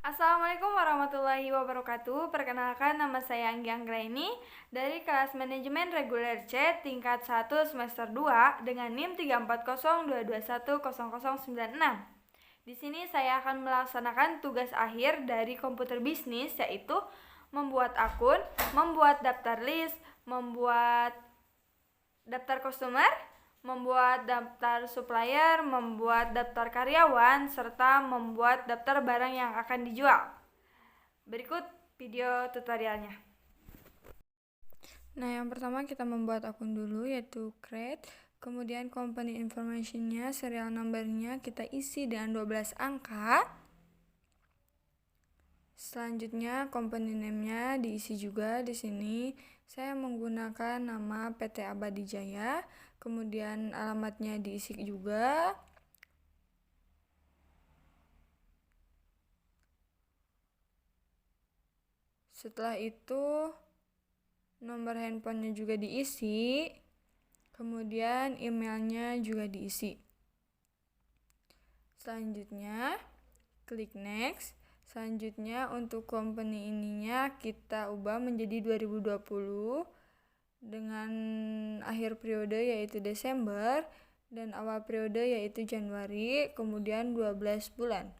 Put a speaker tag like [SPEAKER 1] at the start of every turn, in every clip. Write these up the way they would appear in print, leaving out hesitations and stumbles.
[SPEAKER 1] Assalamualaikum warahmatullahi wabarakatuh. Perkenalkan, nama saya Anggi Anggraini dari kelas Manajemen Reguler C tingkat 1 semester 2 dengan NIM 34022100096. Di sini saya akan melaksanakan tugas akhir dari komputer bisnis, yaitu membuat akun, membuat daftar list, membuat daftar customer, membuat daftar supplier, membuat daftar karyawan, serta membuat daftar barang yang akan dijual. Berikut video tutorialnya. Nah, yang pertama kita membuat akun dulu, yaitu create. Kemudian company information-nya, serial number-nya kita isi dengan 12 angka. Selanjutnya company name-nya diisi juga di sini. Saya menggunakan nama PT Abadi Jaya. Kemudian alamatnya diisi juga. Setelah itu nomor handphonenya juga diisi. Kemudian emailnya juga diisi. Selanjutnya klik next. Selanjutnya untuk company ininya kita ubah menjadi 2020 dengan akhir periode yaitu Desember dan awal periode yaitu Januari, kemudian 12 bulan.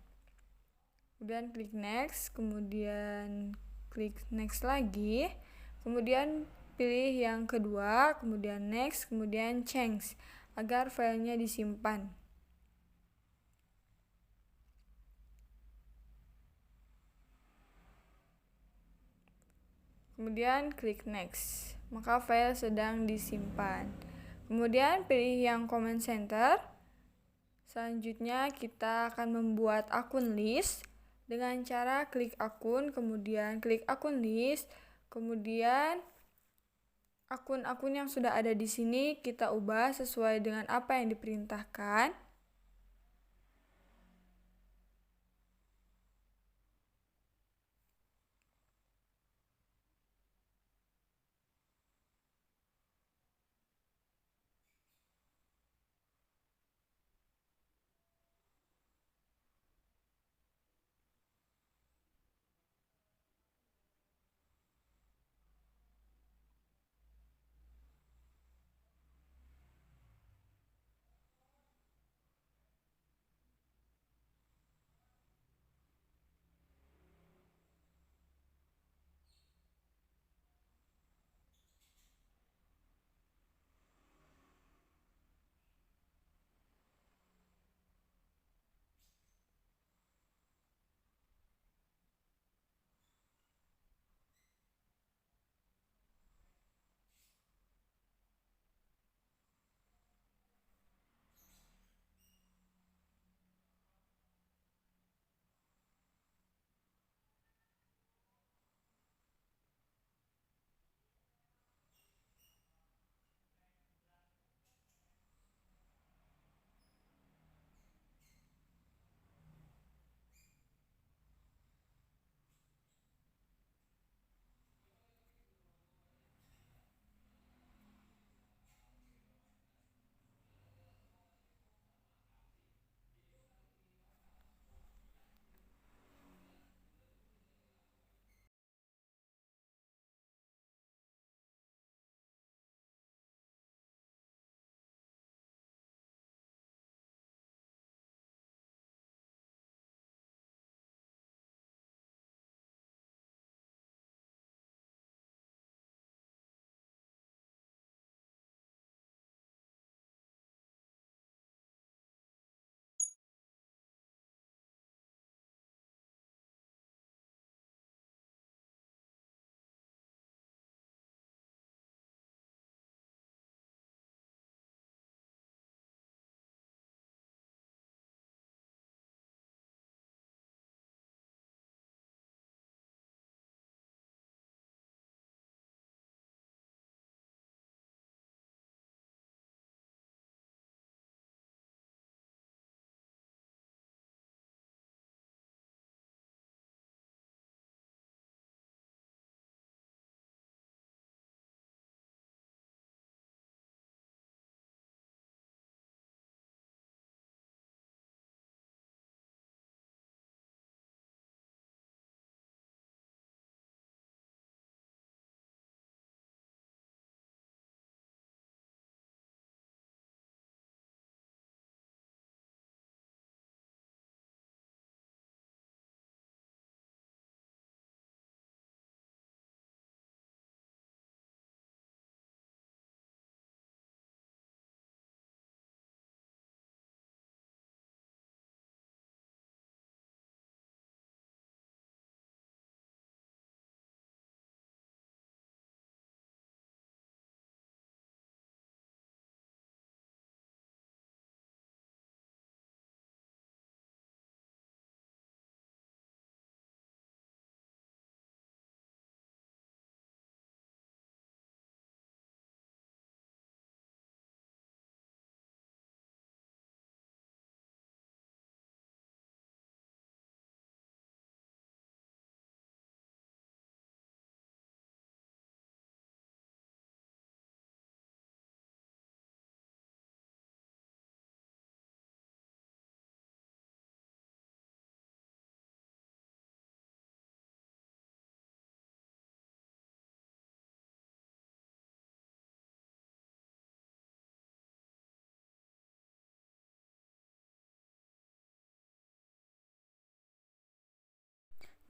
[SPEAKER 1] Kemudian klik next, kemudian klik next lagi, kemudian pilih yang kedua, kemudian next, kemudian change agar filenya disimpan. Kemudian klik next, maka file sedang disimpan. Kemudian pilih yang comment center. Selanjutnya kita akan membuat akun list dengan cara klik akun, kemudian klik akun list, kemudian akun-akun yang sudah ada di sini kita ubah sesuai dengan apa yang diperintahkan.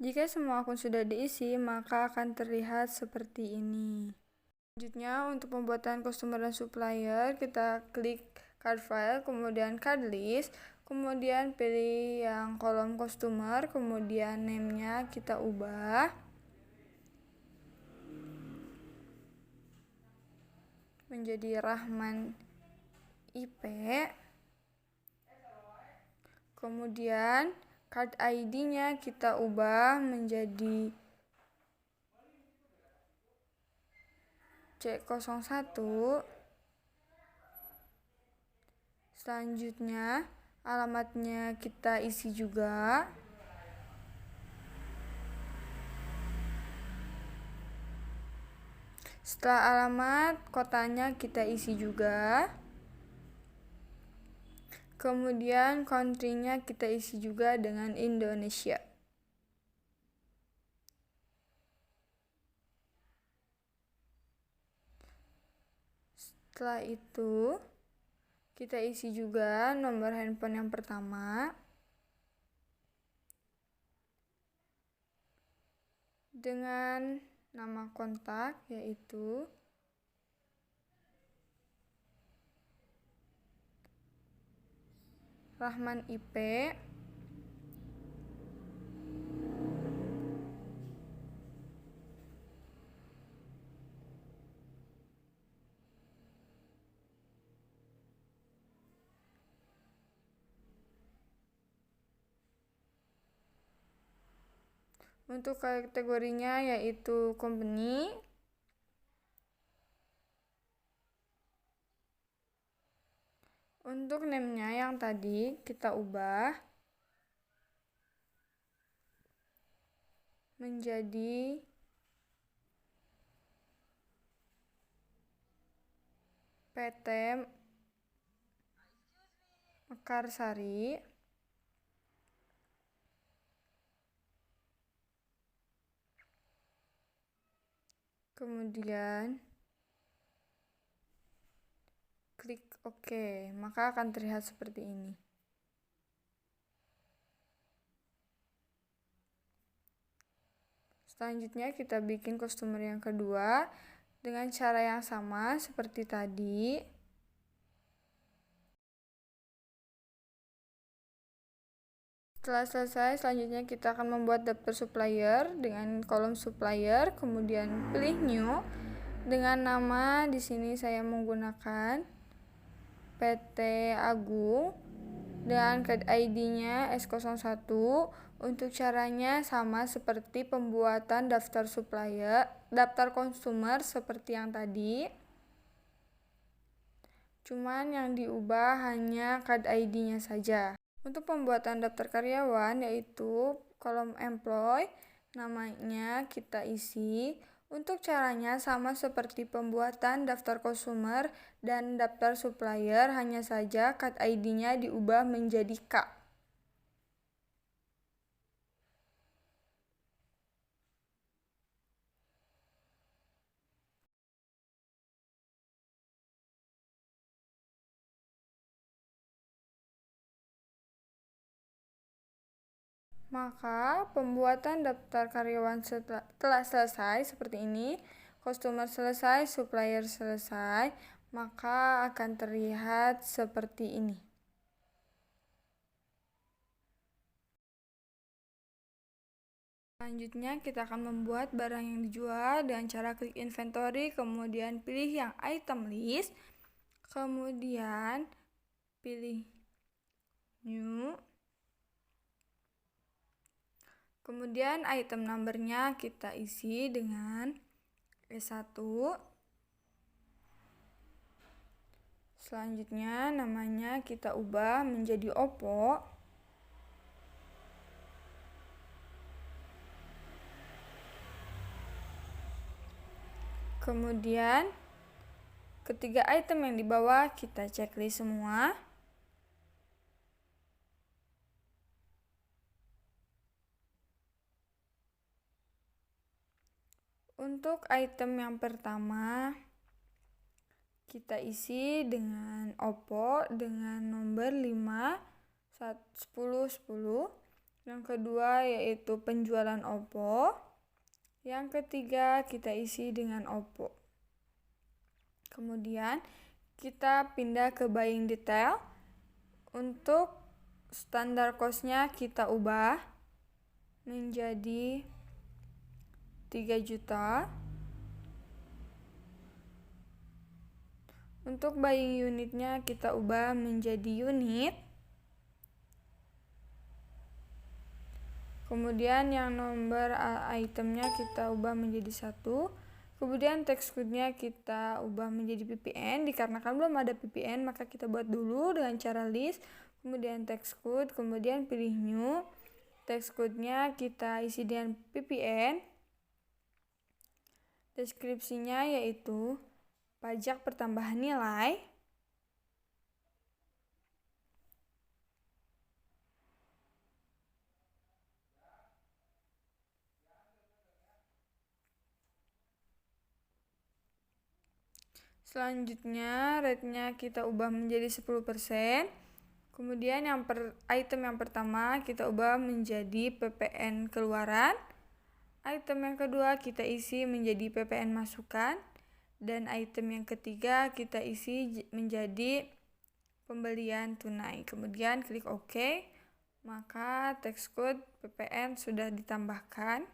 [SPEAKER 1] Jika semua akun sudah diisi, maka akan terlihat seperti ini. Selanjutnya, untuk pembuatan customer dan supplier, kita klik card file, kemudian card list, kemudian pilih yang kolom customer, kemudian name-nya kita ubah menjadi Rahman IP. Kemudian card ID-nya kita ubah menjadi C01. Selanjutnya alamatnya kita isi juga. Setelah alamat, kotanya kita isi juga. Kemudian country-nya kita isi juga dengan Indonesia. Setelah itu, kita isi juga nomor handphone yang pertama dengan nama kontak yaitu Rahman IP. Untuk kategorinya yaitu company. Untuk name-nya yang tadi kita ubah menjadi PT Mekarsari. Kemudian klik OK, maka akan terlihat seperti ini. Selanjutnya kita bikin customer yang kedua dengan cara yang sama seperti tadi. Setelah selesai, selanjutnya kita akan membuat daftar supplier dengan kolom supplier, kemudian pilih new dengan nama. Di sini saya menggunakan PT Agung dan card ID-nya S01. Untuk caranya sama seperti pembuatan daftar supplier, daftar consumer seperti yang tadi. Cuman yang diubah hanya card ID-nya saja. Untuk pembuatan daftar karyawan yaitu kolom employee, namanya kita isi. Untuk caranya sama seperti pembuatan daftar consumer dan daftar supplier, hanya saja card ID-nya diubah menjadi K. Maka pembuatan daftar karyawan telah selesai seperti ini. Customer selesai, supplier selesai, maka akan terlihat seperti ini. Selanjutnya kita akan membuat barang yang dijual dengan cara klik inventory, kemudian pilih yang item list, kemudian pilih new. Kemudian item numbernya kita isi dengan E1. Selanjutnya namanya kita ubah menjadi Oppo. Kemudian ketiga item yang di bawah kita checklist semua. Untuk item yang pertama kita isi dengan Oppo dengan nomor 5 10 10. Yang kedua yaitu penjualan Oppo. Yang ketiga kita isi dengan Oppo. Kemudian kita pindah ke buying detail. Untuk standar cost-nya kita ubah menjadi 3 juta. Untuk buying unitnya kita ubah menjadi unit. Kemudian yang nomor itemnya kita ubah menjadi 1. Kemudian text code-nya kita ubah menjadi ppn. Dikarenakan belum ada ppn, maka kita buat dulu dengan cara list. Kemudian text code, kemudian pilih new. Text code-nya kita isi dengan ppn. Deskripsinya yaitu pajak pertambahan nilai. Selanjutnya rate-nya kita ubah menjadi 10%. Kemudian item yang pertama kita ubah menjadi ppn keluaran. Item yang kedua kita isi menjadi ppn masukan. Dan item yang ketiga kita isi menjadi pembelian tunai. Kemudian klik OK. Maka text code ppn sudah ditambahkan.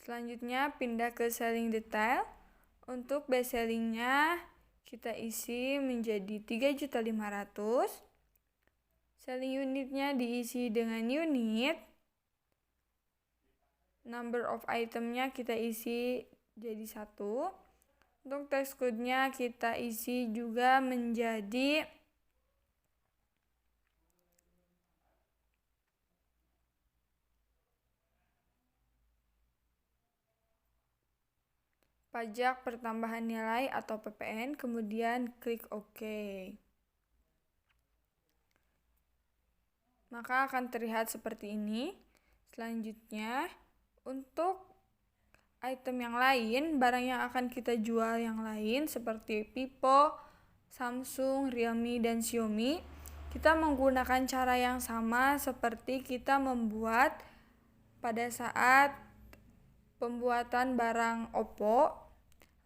[SPEAKER 1] Selanjutnya pindah ke selling detail. Untuk base sellingnya kita isi menjadi 3.500.000. Selling unitnya diisi dengan unit. Number of itemnya kita isi jadi 1. Untuk text code-nya kita isi juga menjadi pajak pertambahan nilai atau ppn, kemudian klik OK. Maka akan terlihat seperti ini. Selanjutnya, untuk item yang lain, barang yang akan kita jual yang lain seperti Vivo, Samsung, Realme, dan Xiaomi, kita menggunakan cara yang sama seperti kita membuat pada saat pembuatan barang Oppo.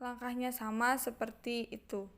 [SPEAKER 1] Langkahnya sama seperti itu.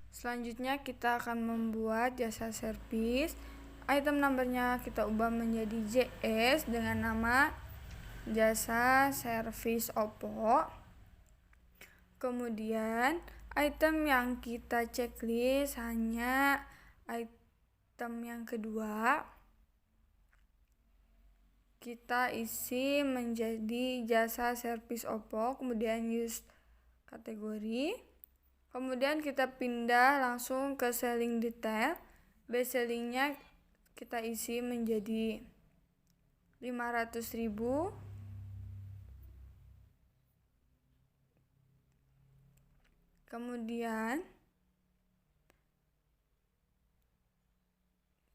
[SPEAKER 1] Selanjutnya kita akan membuat jasa servis. Item numbernya kita ubah menjadi JS dengan nama jasa servis Oppo. Kemudian item yang kita checklist hanya item yang kedua. Kita isi menjadi jasa servis Oppo, kemudian use kategori. Kemudian kita pindah langsung ke selling detail. Base sellingnya kita isi menjadi 500.000. Kemudian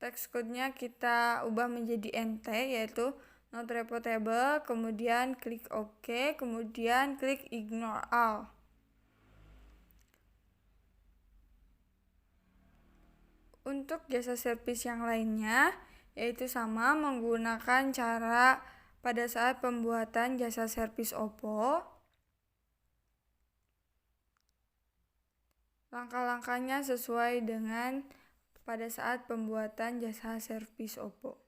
[SPEAKER 1] text code-nya kita ubah menjadi NT, yaitu not reportable. Kemudian klik OK, kemudian klik ignore all. Untuk jasa servis yang lainnya, yaitu sama menggunakan cara pada saat pembuatan jasa servis Oppo. Langkah-langkahnya sesuai dengan pada saat pembuatan jasa servis Oppo.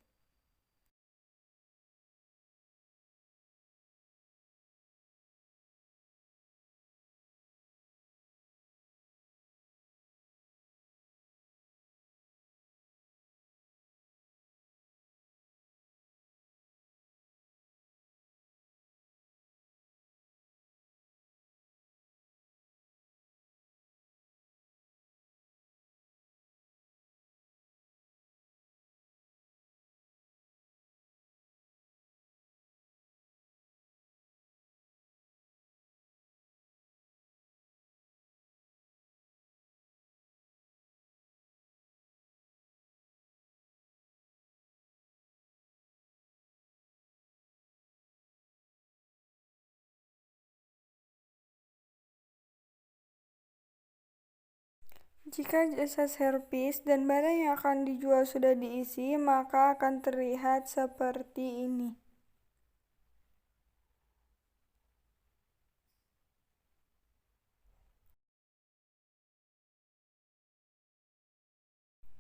[SPEAKER 1] Jika jasa servis dan barang yang akan dijual sudah diisi, maka akan terlihat seperti ini.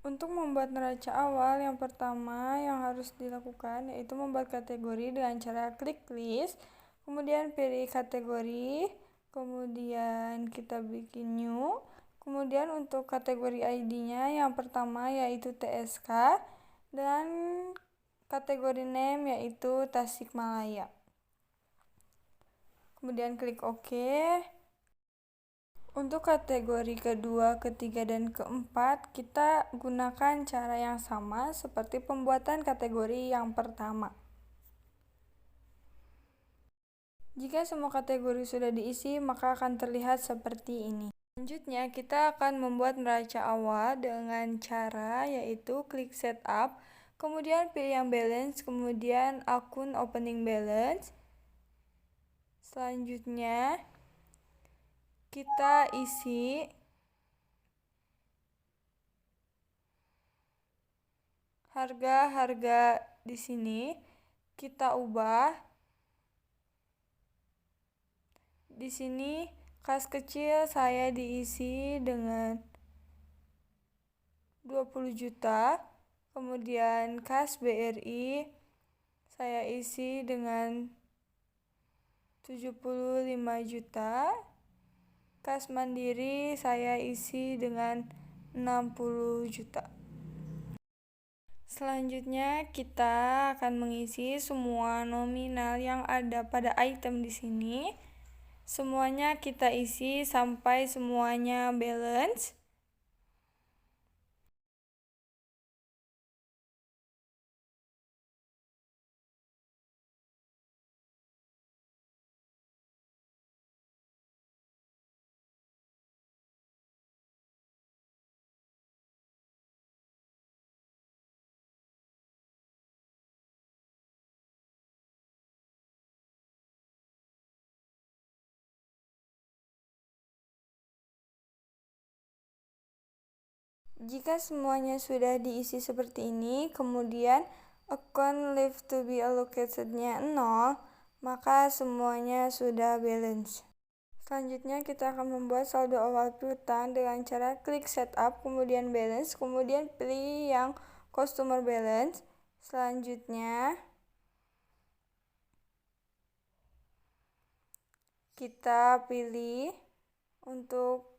[SPEAKER 1] Untuk membuat neraca awal, yang pertama yang harus dilakukan yaitu membuat kategori dengan cara klik list, kemudian pilih kategori, kemudian kita bikin new, kemudian untuk kategori ID-nya yang pertama yaitu TSK, dan kategori name yaitu Tasikmalaya. Kemudian klik OK. Untuk kategori kedua, ketiga, dan keempat, kita gunakan cara yang sama seperti pembuatan kategori yang pertama. Jika semua kategori sudah diisi, maka akan terlihat seperti ini. Selanjutnya, kita akan membuat neraca awal dengan cara yaitu klik setup, kemudian pilih yang balance, kemudian akun opening balance. Selanjutnya, kita isi harga-harga di sini, kita ubah. Di sini kas kecil saya diisi dengan 20 juta, kemudian kas BRI saya isi dengan 75 juta, kas Mandiri saya isi dengan 60 juta. Selanjutnya kita akan mengisi semua nominal yang ada pada item di sini. Semuanya kita isi sampai semuanya balance. Jika semuanya sudah diisi seperti ini, kemudian account left to be allocated-nya 0, maka semuanya sudah balance. Selanjutnya kita akan membuat saldo awal piutang dengan cara klik setup, kemudian balance, kemudian pilih yang customer balance. Selanjutnya kita pilih untuk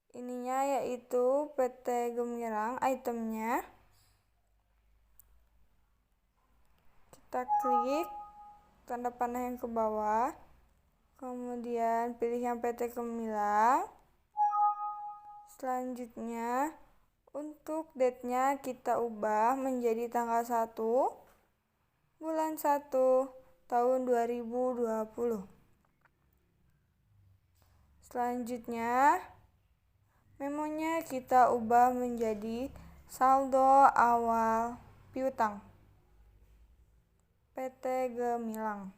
[SPEAKER 1] ininya yaitu PT Gemilang itemnya. Kita klik tanda panah yang ke bawah, kemudian pilih yang PT Gemilang. Selanjutnya untuk date-nya kita ubah menjadi tanggal 1 bulan 1 tahun 2020. Selanjutnya memonya kita ubah menjadi saldo awal piutang PT Gemilang.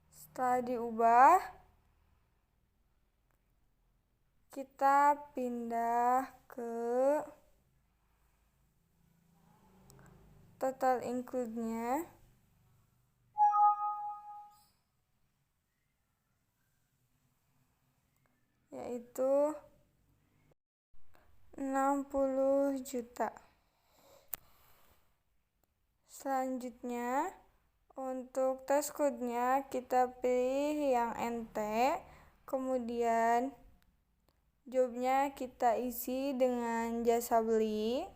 [SPEAKER 1] Setelah diubah, kita pindah ke total include-nya. Yaitu 60 juta. Selanjutnya untuk task code-nya kita pilih yang NT, kemudian job-nya kita isi dengan jasa beli.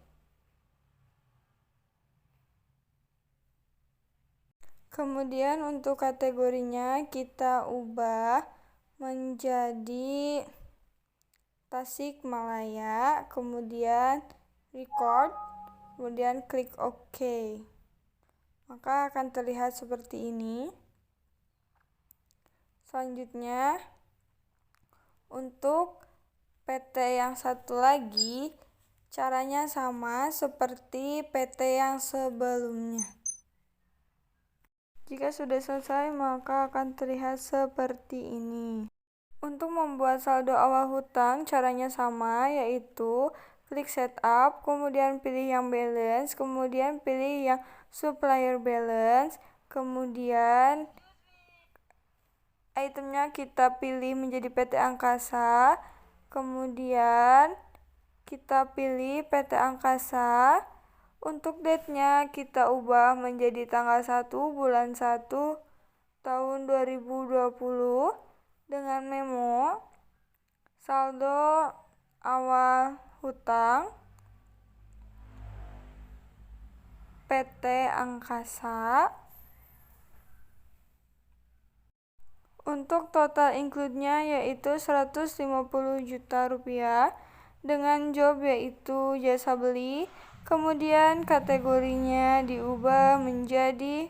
[SPEAKER 1] Kemudian untuk kategorinya kita ubah menjadi Tasikmalaya, kemudian record, kemudian klik OK. Maka akan terlihat seperti ini. Selanjutnya untuk PT yang satu lagi, caranya sama seperti PT yang sebelumnya. Jika sudah selesai, maka akan terlihat seperti ini. Untuk membuat saldo awal hutang, caranya sama, yaitu klik setup, kemudian pilih yang balance, kemudian pilih yang supplier balance, kemudian itemnya kita pilih menjadi PT Angkasa, kemudian kita pilih PT Angkasa. Untuk date-nya kita ubah menjadi tanggal 1 bulan 1 tahun 2020 dengan memo saldo awal hutang PT Angkasa. Untuk total include-nya yaitu 150 juta rupiah dengan job yaitu jasa beli. Kemudian kategorinya diubah menjadi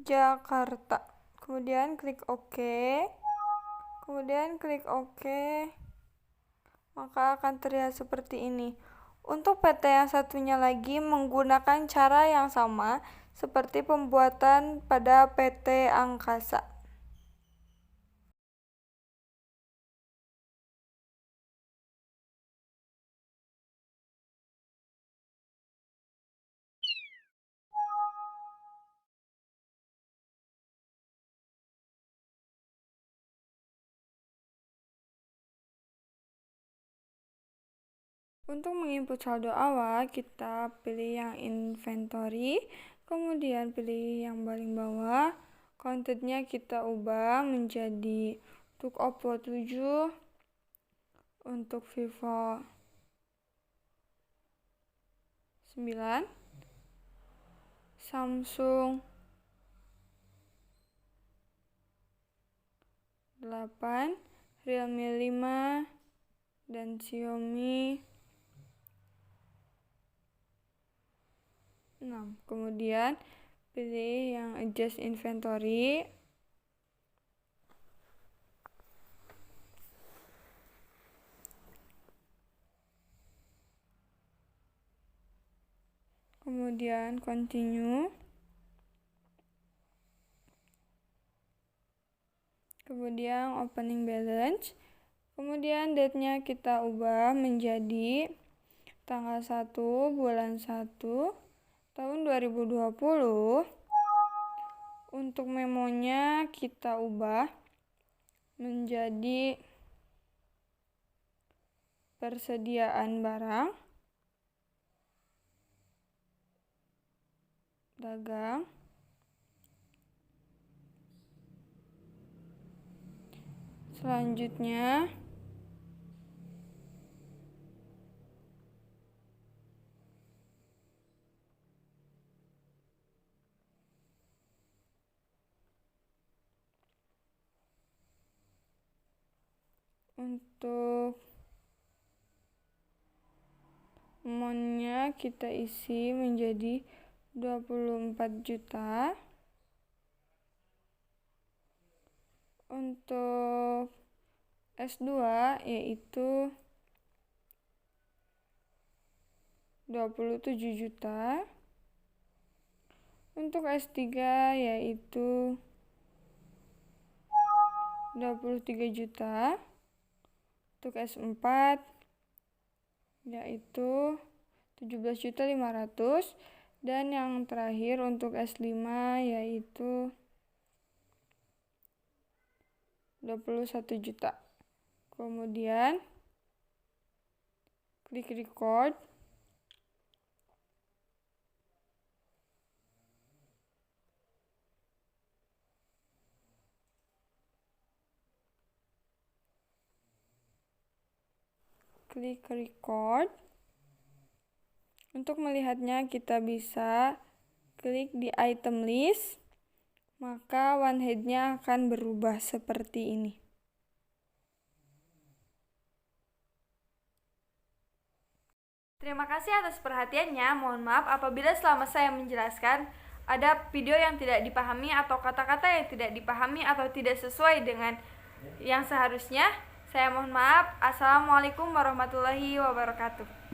[SPEAKER 1] Jakarta. Kemudian klik OK. Maka akan terlihat seperti ini. Untuk PT yang satunya lagi menggunakan cara yang sama seperti pembuatan pada PT Angkasa. Untuk menginput saldo awal, kita pilih yang inventory, kemudian pilih yang paling bawah. Contentnya kita ubah menjadi untuk Oppo 7, untuk Vivo 9, Samsung 8, Realme 5, dan Xiaomi 6. Kemudian pilih yang adjust inventory. Kemudian continue. Kemudian opening balance. Kemudian date-nya kita ubah menjadi tanggal 1 bulan 1 tahun 2020. Untuk memonya kita ubah menjadi persediaan barang dagang. Selanjutnya untuk amount-nya kita isi menjadi 24 juta. Untuk S2 yaitu 27 juta. Untuk S3 yaitu 23 juta. Untuk S4 yaitu 17.500.000, dan yang terakhir untuk S5 yaitu 21 juta. Kemudian klik record. Klik record. Untuk melihatnya kita bisa klik di item list, maka one head-nya akan berubah seperti ini. Terima kasih atas perhatiannya. Mohon maaf apabila selama saya menjelaskan ada video yang tidak dipahami atau kata-kata yang tidak dipahami atau tidak sesuai dengan yang seharusnya. Saya mohon maaf. Assalamualaikum warahmatullahi wabarakatuh.